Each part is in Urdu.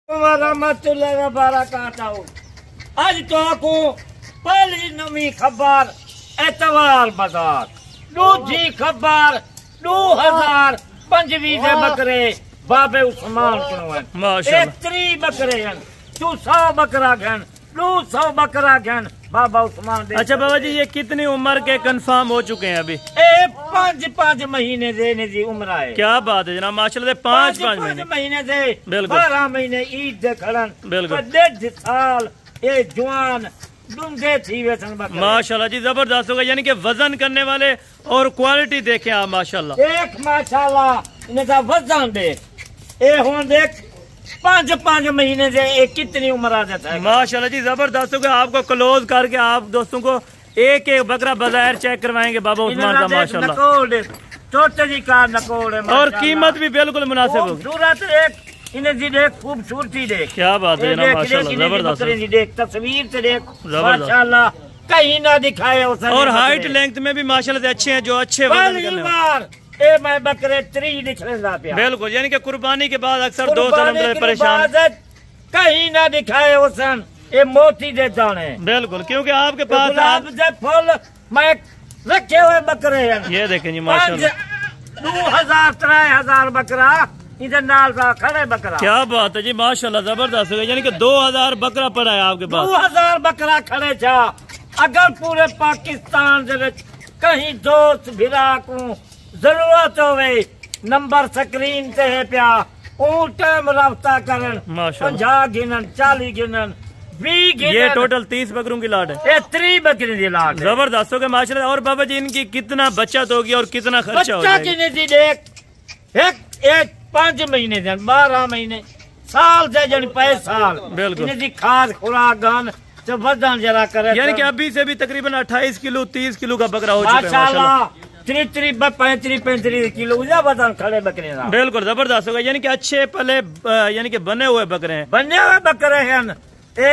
اج تو کو پہلی نوی خبر اتوار بازار دوجی خبر 2025 دے بکرے بابے عثمان کو ہیں ماشاءاللہ 30 بکرے ہیں 200 بکرا گھن 200 بکرا گھن بابا عثمان دے. اچھا بابا جی یہ کتنی عمر کے کنفرم ہو چکے ہیں ابھی؟ 5 مہینے دینے دی عمر ہے. کیا بات ہے جناب ماشاءاللہ 5 مہینے دے 12 مہینے عید دے کھڑن بالکل 1.5 سال اے جوان ڈونگے تھی ویسن بکرے ماشاءاللہ جی زبردست ہوگا یعنی کہ وزن کرنے والے اور کوالٹی دیکھیں آپ ماشاءاللہ ایک ماشاءاللہ انہیں کا وزن دیکھ اے ہون دیکھ 5 مہینے سے ایک کتنی عمر آ جاتا ہے ماشاءاللہ جی زبردست ہوگا. آپ کو کلوز کر کے آپ دوستوں کو ایک ایک بکرا بظاہر چیک کروائیں گے بابا عثمان کا ماشاءاللہ چھوٹے جی کار نکوڑ اور قیمت بھی بالکل مناسب ہوگی. خوبصورت ایک انہیں جی دیکھ خوبصورتی دیکھ کیا بات ہے جناب ماشاءاللہ زبردست دیکھ تصویر سے دیکھ ماشاءاللہ کہیں نہ دکھائے اور ہائٹ لینتھ میں بھی ماشاءاللہ سے اچھے ہیں جو اچھے وزن کرنے والے اے میں بکرے 3 نکلنا پیا بالکل یعنی کہ قربانی کے بعد اکثر دو سال پریشان کہیں نہ دکھائے حسن اے موتی دے دانے بالکل کیونکہ آپ کے پاس گلاب دے پھول میں رکھے ہوئے بکرے ہیں یہ دیکھیں جی ماشاءاللہ 2000-3000 بکرا ادھر نال کا کھڑے بکرا. کیا بات ہے جی ماشاءاللہ زبردست ہے یعنی کہ 2000 بکرا پڑا ہے آپ کے پاس 2000 بکرا کھڑے چھا. اگر پورے پاکستان دے وچ کہیں دوست بھرا کو ضرورت ہوئے نمبر سکرین تے ہے پیا اون ٹائم رابطہ کرن 50 گنن 40 گنن 20 گنن یہ ٹوٹل 30 بکروں کی لاٹ ہے اے 30 بکری دی لاٹ ہے زبردست ہوگا ماشاءاللہ. اور بابا جی ان کی کتنا بچت ہوگی اور کتنا خرچہ ہوگا؟ بچہ کنے دی دیکھ ایک 5 مہینے دن 12 مہینے سال سے جن 5 سال بالکل انہیں دی کھاد خوراک گان تو وزن جرا کرے یعنی کہ ابھی سے بھی تقریباً 28 کلو 30 کلو کا بکرا ہو چکا ہے ماشاءاللہ 35 کلو وزن کھڑے بکرے نا بالکل زبردست ہوگا یعنی کہ اچھے پلے یعنی کہ بنے ہوئے بکرے ہیں بنے ہوئے بکرے ہیں. اے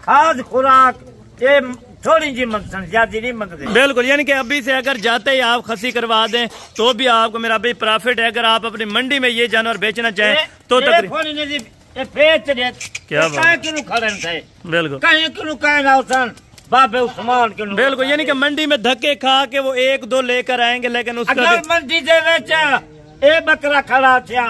کھاد خوراک اے تھوڑی جی منگسن زیادہ نہیں منگتے بالکل یعنی کہ ابھی سے اگر جاتے ہی آپ خسی کروا دیں تو بھی آپ کو میرا بھی پرافٹ ہے. اگر آپ اپنی منڈی میں یہ جانور بیچنا چاہیں تو تقریباً بالکل کہیں کنو کہیں نہ حسن بابے عثمان کنو بالکل یعنی کہ منڈی میں دھکے کھا کے وہ 1-2 لے کر آئیں گے لیکن اس کا اگر منڈی دے ویچا اے بکرا کھڑا تھیا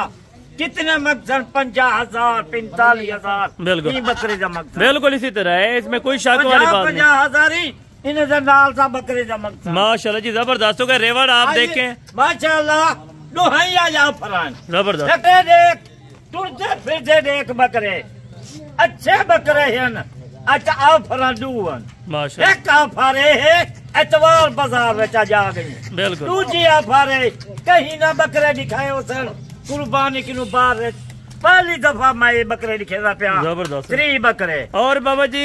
کتنے مقصد 50,000 45,000 بالکل بکرے کا مقصد بالکل اسی طرح ہے اس میں کوئی شک والی بات نہیں 50,000 ہی انہیں سے نال سا بکرے کا مقصد ماشاءاللہ جی زبردست ہوگا. ریوڑ آپ دیکھیں ماشاءاللہ دوہیا جا فران زبردست چھٹے دیکھ ٹرتے پھرتے دیکھ بکرے اچھے بکرے ہیں. اچھا آفران دوان ماشاءاللہ ایک آفارے ہے اتوار بازار میں جا گئی بالکل دوجی آفارے کہیں نہ بکرے دکھائے اسن قربانی کنو بار پہلی دفعہ میں یہ بکرے دکھے دا پیا زبردست 3 بکرے. اور بابا جی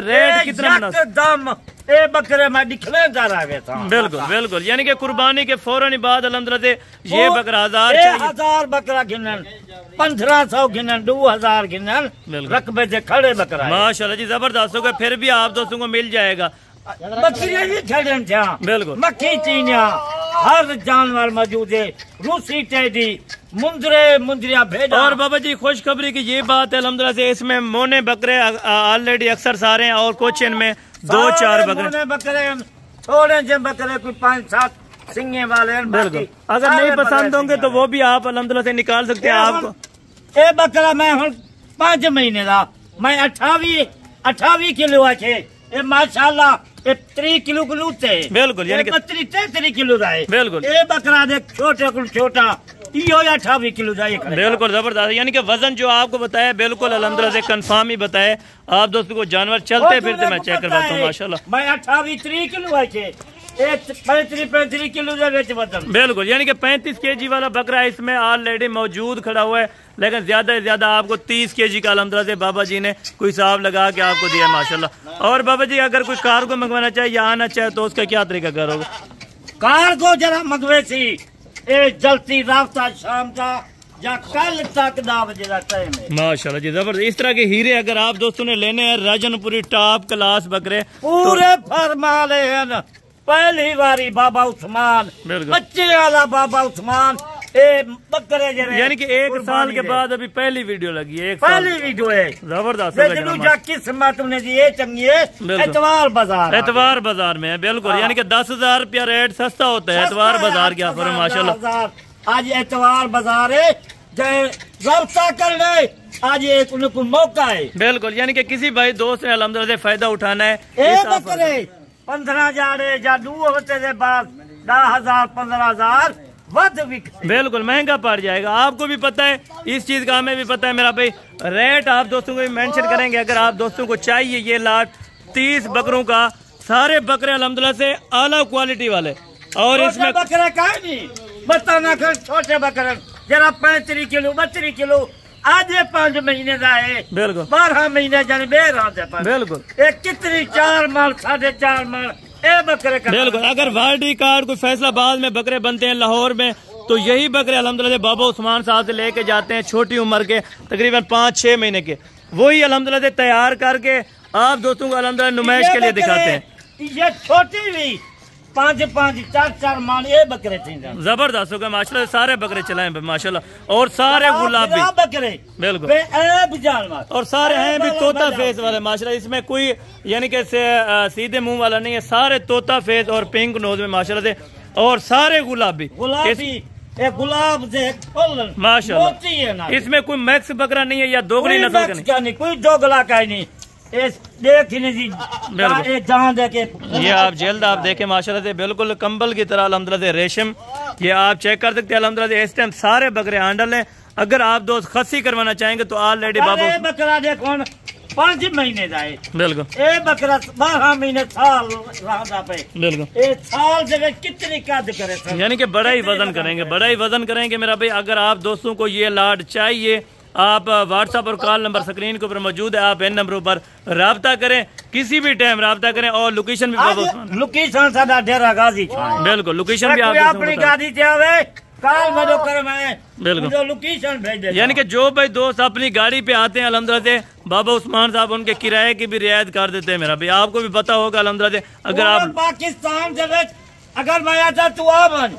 ریٹ کتنا مناسب دم اے بکرے میں دکھلے جا رہا ہے بالکل بالکل یعنی کہ قربانی کے فوراً بعد الحمدللہ سے یہ بکرا 1000 بکرا گنن 1500 گنن 2000 گنن رقبے سے کھڑے بکرا ماشاءاللہ جی زبردست ہوگا. پھر بھی آپ دوستوں کو مل جائے گا بکریاں بھی کھڑن تھا بالکل مکھی چینیاں ہر جانور موجود ہے روسی ٹیڈی مندریا بھیڑا. اور بابا جی خوشخبری کی یہ بات ہے الحمدللہ سے اس میں مونے بکرے آلریڈی اکثر سارے ہیں اور کچھ ان میں 2-4 بکرے تھوڑے سے بکرے کوئی 5-7 سنگے والے ہیں. بالکل اگر نہیں پسند ہوں گے تو وہ بھی آپ الحمدللہ سے نکال سکتے ہیں. آپ کو اے بکرا میں 5 مہینے دا میں 28 کلو آچے اے ماشاءاللہ 3 کلو کلوتے بالکل یعنی کہ 33 کلو دا ہے بالکل اے بکرا دیکھ چھوٹے کل چھوٹا یہ 28 کلو دا ہے بالکل زبردست یعنی کہ وزن جو آپ کو بتایا بالکل الحمدللہ سے کنفرم ہی بتائے. آپ دوستوں کو جانور چلتے پھرتے میں چیک کرواتا ہوں ماشاءاللہ میں 28 کلو آچے 35 کلو دے وچ وزن بالکل یعنی کہ 35 kg والا بکرا اس میں آلریڈی موجود کھڑا ہوا ہے لیکن زیادہ سے زیادہ آپ کو 30 kg کا الحمدللہ سے بابا جی نے کوئی حساب لگا کے آپ کو دیا ماشاءاللہ. اور بابا جی اگر کوئی کار کو منگوانا چاہے یا آنا چاہے تو اس کا کیا طریقہ کار ہوگا؟ کار کو ذرا منگوے سی اے جلدی رابطہ شام کا یا کل تک 10 بجے کا ٹائم ہے ماشاءاللہ جی زبردست. اس طرح کے ہیرے اگر آپ دوستوں نے لینے ہیں راجن پوری ٹاپ کلاس بکرے پورے فرما لے ہیں پہلی باری بابا عثمان بچے والا بابا عثمان بکرے یعنی کہ 1 سال کے بعد ابھی پہلی ویڈیو لگی ہے، پہلی ویڈیو ہے زبردست قسمت نے جی یہ چنگی ہے اتوار بازار میں ہے بالکل، یعنی کہ 10,000 روپیہ ریٹ سستا ہوتا ہے اتوار بازار کے آفر میں ماشاءاللہ۔ آج اتوار بازار ہے رابطہ کر لے، آج ایک ان کو موقع ہے بالکل، یعنی کہ کسی بھائی دوست نے الحمدللہ سے فائدہ اٹھانا ہے۔ بکرے 15,000 یا 2 ہفتے کے بعد 10,000 15,000 بالکل مہنگا پڑ جائے گا، آپ کو بھی پتہ ہے اس چیز کا، ہمیں بھی پتہ ہے میرا بھائی۔ ریٹ آپ دوستوں کو بھی مینشن کریں گے، اگر آپ دوستوں کو چاہیے یہ لاٹ 30 بکروں کا، سارے بکرے الحمدللہ سے اعلیٰ کوالٹی والے، اور اس میں بکرے کا نہیں بتانا کر چھوٹے بکرے جرا 35 کلو 32 کلو آج 5 مہینے کا ہے بالکل 12 مہینے جانے بے رہتے بالکل کتنی 4 مال 4.5 مال بکرے کا بالکل۔ اگر وارڈی کارڈ کوئی فیصلہ آباد میں بکرے بنتے ہیں لاہور میں، تو یہی بکرے الحمدللہ سے بابا عثمان صاحب سے لے کے جاتے ہیں، چھوٹی عمر کے تقریباً 5-6 مہینے کے، وہی الحمدللہ سے تیار کر کے آپ دوستوں کو الحمدللہ نمائش کے لیے دکھاتے ہیں۔ یہ چھوٹی بھی 5-5 4 مال یہ بکرے تھے زبردست ہو گئے ماشاءاللہ، سارے بکرے چلائیں ماشاءاللہ، اور سارے گلابی بکرے بالکل، اور سارے ہیں بھی طوطا فیس والے ماشاءاللہ، اس میں کوئی یعنی کہ سیدھے منہ والا نہیں ہے، سارے طوطا فیس اور پنک نوز میں ماشاءاللہ سے، اور سارے گلابی گلاب سے ماشاءاللہ۔ اس میں کوئی میکس بکرا نہیں ہے یا دوگلی نسل کا نہیں، کوئی دوگلا کا ہی نہیں۔ یہ آپ جلد آپ دیکھیں ماشاءاللہ سے بالکل کمبل کی طرح الحمدللہ سے ریشم، یہ آپ چیک کر سکتے ہیں الحمدللہ سے۔ اس ٹائم سارے بکرے ہینڈل ہیں، اگر آپ دوست خصی کروانا چاہیں گے تو آلریڈی بابا بکرا دیکھو 5 مہینے کا ہے بالکل، اے بکرا 12 مہینے سال رہا پہ بالکل، اے سال جگہ کتنی قد کرے، یعنی کہ بڑا ہی وزن کریں گے، بڑا ہی وزن کریں گے میرا بھائی۔ اگر آپ دوستوں کو یہ لاٹ چاہیے، آپ واٹس ایپ اور کال نمبر سکرین کے اوپر موجود ہے، آپ ان نمبروں پر رابطہ کریں، کسی بھی ٹائم رابطہ کریں، اور لوکیشن بھی لوکیشن ساڈا ڈیرا غازی بالکل، لوکیشن بھی آپ اپنی گاڑی تے آوے کال مدو کروائے بالکل، لوکیشن بھیج دے، یعنی کہ جو بھائی دوست اپنی گاڑی پہ آتے ہیں الحمدللہ سے بابا عثمان صاحب ان کے کرائے کی بھی رعایت کر دیتے ہیں میرا بھائی، آپ کو بھی پتا ہوگا الحمدللہ سے۔ اگر آپ پاکستان سے اگر میں آتا تو آبن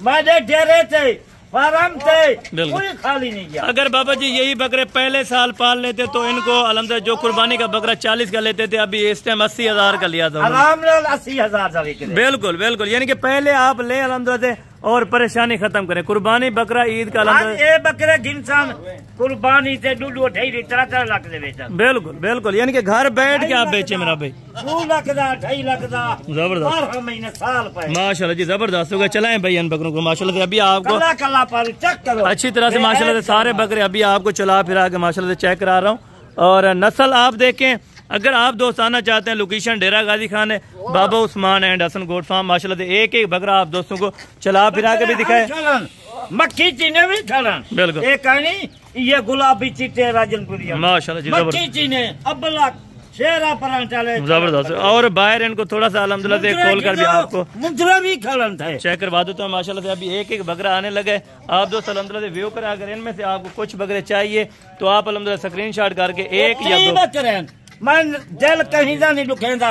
میں ڈیرے تھے فارم تھے کوئی خالی نہیں کیا۔ اگر بابا جی یہی بکرے پہلے سال پال لیتے تو ان کو الحمدللہ جو قربانی کا بکرا 40 کا لیتے تھے، ابھی اس ٹائم 80,000 کا لیا تھا، آرام سے 80,000 بالکل بالکل، یعنی کہ پہلے آپ لیں الحمدللہ سے اور پریشانی ختم کریں۔ قربانی بکرا عید کا الحمدللہ اے بکرے گنسان قربانی سے 2.5 3 لاکھ دے بیچا بالکل بالکل، یعنی کہ گھر بیٹھ کے آپ بیچے میرا بھائی، 2 لاکھ دا 2.5 لاکھ دا زبردست 12 مہینے سال پہ ماشاءاللہ جی، زبردست ہوگا۔ چلائیں بھائی ان بکروں کو ماشاءاللہ سے، ابھی آپ کو کلا پر چیک کرو اچھی طرح سے ماشاءاللہ سے سارے بکرے ابھی آپ کو چلا پھرا کے ماشاءاللہ سے چیک کرا رہا ہوں، اور نسل آپ دیکھیں۔ اگر آپ دوست آنا چاہتے ہیں، لوکیشن ڈیرا غازی خان ہے، بابا عثمان اینڈ حسن گوٹ فارم ماشاءاللہ سے، ایک بکرا آپ دوستوں کو چلا پھرا کے بھی دکھائے، مکھی چینے بھی کھڑن بالکل، ایک نہیں یہ گلابی چیٹے راجن پوری ماشاءاللہ جی، زبردست مکھی چینے ابلا شیرا پرانٹا لے زبردست، اور باہر ان کو تھوڑا سا الحمدللہ سے کھول کر بھی آپ کو مجرا بھی کھڑن تھے چیک کروا دیتا ہوں ماشاءاللہ سے۔ ابھی ایک بکرا آنے لگے، آپ دوست الحمدللہ سے ویو کریں، اگر ان میں سے آپ کو کچھ بکرے چاہیے تو آپ الحمدللہ سکرین شاٹ کر کے 1 یا 2 میں دل کہیں دا نہیں دکھیندا،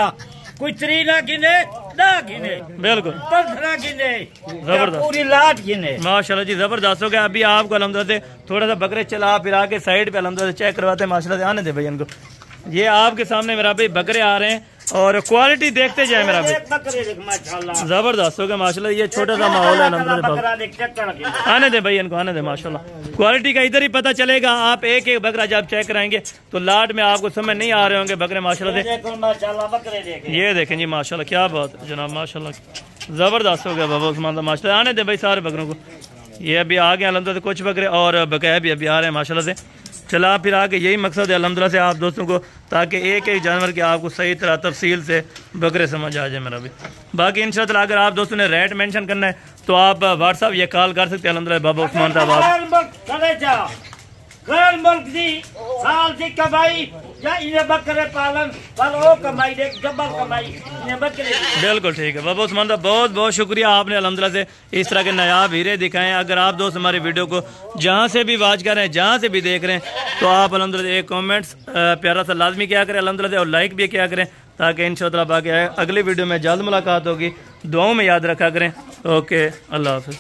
کوئی 3 نہ گنے 10 گنے بالکل 15 گنے زبردست پوری لاٹ گنے ماشاءاللہ جی، زبردست ہو گیا۔ ابھی آپ کو الحمدللہ سے تھوڑا سا بکرے چلا پھرا کے سائڈ پہ الحمدللہ سے چیک کرواتے ہیں ماشاءاللہ سے۔ آنے دے بھائی ان کو، یہ آپ کے سامنے میرا بھائی بکرے آ رہے ہیں، اور کوالٹی دیکھتے جائیں میرا بھائی، زبردست ہو گیا ماشاءاللہ۔ یہ چھوٹا سا ماحول ہے الحمدللہ، آنے دے بھائی ان کو، آنے دے ماشاءاللہ۔ کوالٹی کا ادھر ہی پتہ چلے گا، آپ ایک بکرا جب چیک کرائیں گے تو لاٹ میں آپ کو سمجھ نہیں آ رہے ہوں گے بکرے ماشاءاللہ سے۔ یہ دیکھیں جی ماشاءاللہ، کیا بات جناب، ماشاءاللہ زبردست ہو گیا بابا عثمان صاحب ماشاءاللہ۔ آنے دے بھائی سارے بکروں کو، یہ ابھی آ گئے الحمدللہ سے کچھ بکرے، اور بقایا بھی ابھی آ رہے ہیں ماشاءاللہ سے۔ چلا پھرا کے یہی مقصد ہے الحمدللہ سے آپ دوستوں کو، تاکہ ایک جانور کے آپ کو صحیح طرح تفصیل سے بکرے سمجھ آ جائے میرا بھی۔ باقی انشاءاللہ اگر آپ دوستوں نے ریٹ مینشن کرنا ہے تو آپ واٹس ایپ یا کال کر سکتے ہیں الحمدللہ بابا عثمان صاحب۔ غیر ملک دی سال دی کمائی یا انہیں بکرے پالن پر وہ کمائی دے جبر کمائی انہیں بکرے بالکل ٹھیک ہے بابا عثمان صاحب، بہت بہت شکریہ، آپ نے الحمدللہ سے اس طرح کے نایاب ہیرے دکھائے ہیں۔ اگر آپ دوست ہماری ویڈیو کو جہاں سے بھی واچ کر رہے ہیں، جہاں سے بھی دیکھ رہے ہیں، تو آپ الحمدللہ سے ایک کامنٹس پیارا سا لازمی کیا کریں الحمدللہ سے، اور لائک بھی کیا کریں، تاکہ انشاءاللہ باقی اگلی ویڈیو میں جلد ملاقات ہوگی۔ دعاؤں میں یاد رکھا کریں۔ اوکے، اللہ حافظ۔